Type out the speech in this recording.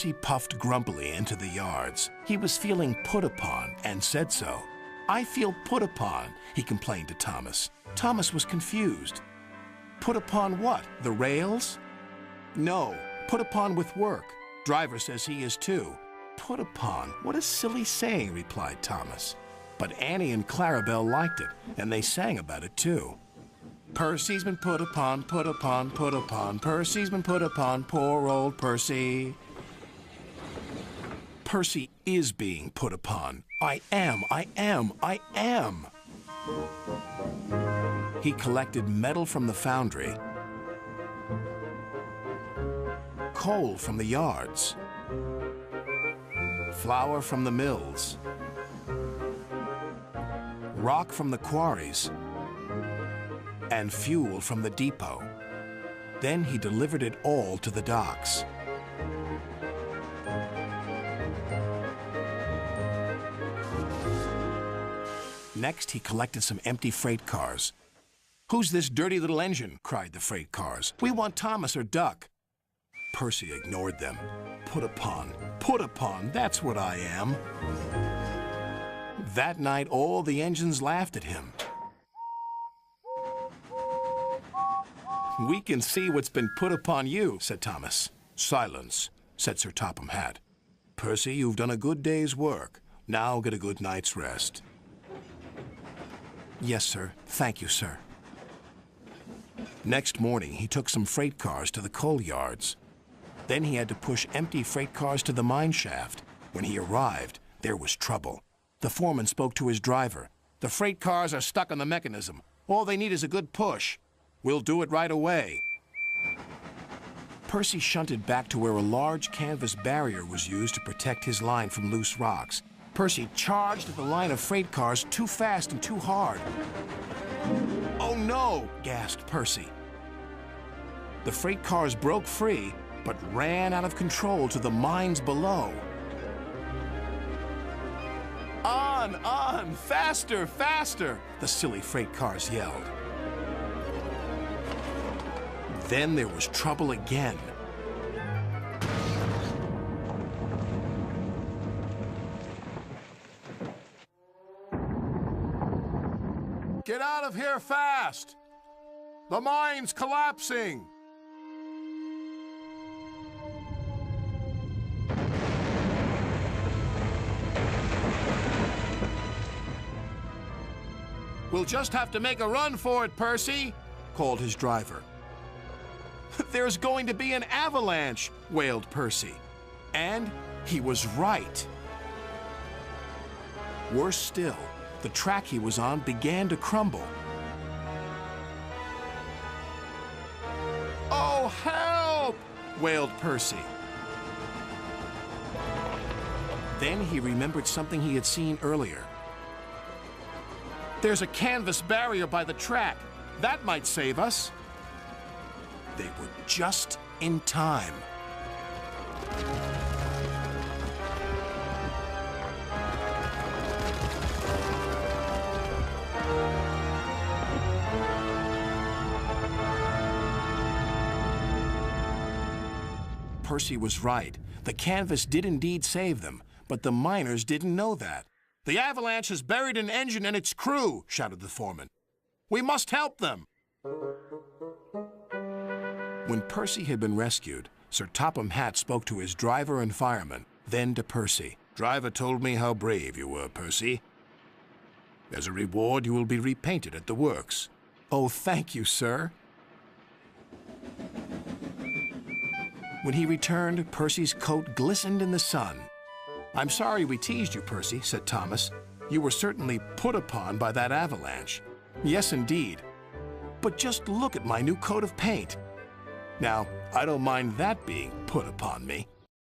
Percy puffed grumpily into the yards. He was feeling put upon and said so. "I feel put upon," he complained to Thomas. Thomas was confused. Put upon what? The rails? No, put upon with work. Driver says he is too. Put upon, what a silly saying, replied Thomas. But Annie and Clarabelle liked it, and they sang about it too. Percy's been put upon, put upon, put upon. Percy's been put upon, poor old Percy. Percy is being put upon. I am. He collected metal from the foundry, coal from the yards, flour from the mills, rock from the quarries, and fuel from the depot. Then he delivered it all to the docks. Next, he collected some empty freight cars. "Who's this dirty little engine?" cried the freight cars. "We want Thomas or Duck." Percy ignored them. Put upon, that's what I am. That night, all the engines laughed at him. "We can see what's been put upon you," said Thomas. "Silence," said Sir Topham Hatt. "Percy, you've done a good day's work. Now get a good night's rest." "Yes, sir. Thank you, sir." Next morning, he took some freight cars to the coal yards. Then he had to push empty freight cars to the mine shaft. When he arrived, there was trouble. The foreman spoke to his driver. "The freight cars are stuck on the mechanism. All they need is a good push. We'll do it right away." Percy shunted back to where a large canvas barrier was used to protect his line from loose rocks. Percy charged at the line of freight cars too fast and too hard. "Oh no!" gasped Percy. The freight cars broke free, but ran out of control to the mines below. On, faster, faster!" the silly freight cars yelled. Then there was trouble again. "Get out of here fast! The mine's collapsing!" "We'll just have to make a run for it, Percy," called his driver. "There's going to be an avalanche," wailed Percy. And he was right. Worse still, the track he was on began to crumble. "Oh, help!" wailed Percy. Then he remembered something he had seen earlier. "There's a canvas barrier by the track. That might save us." They were just in time. Percy was right. The canvas did indeed save them, but the miners didn't know that. "The avalanche has buried an engine and its crew," shouted the foreman. "We must help them." When Percy had been rescued, Sir Topham Hatt spoke to his driver and fireman, then to Percy. "Driver told me how brave you were, Percy. As a reward, you will be repainted at the works." "Oh, thank you, sir." When he returned, Percy's coat glistened in the sun. "I'm sorry we teased you, Percy," said Thomas. "You were certainly put upon by that avalanche." "Yes, indeed. But just look at my new coat of paint. Now, I don't mind that being put upon me."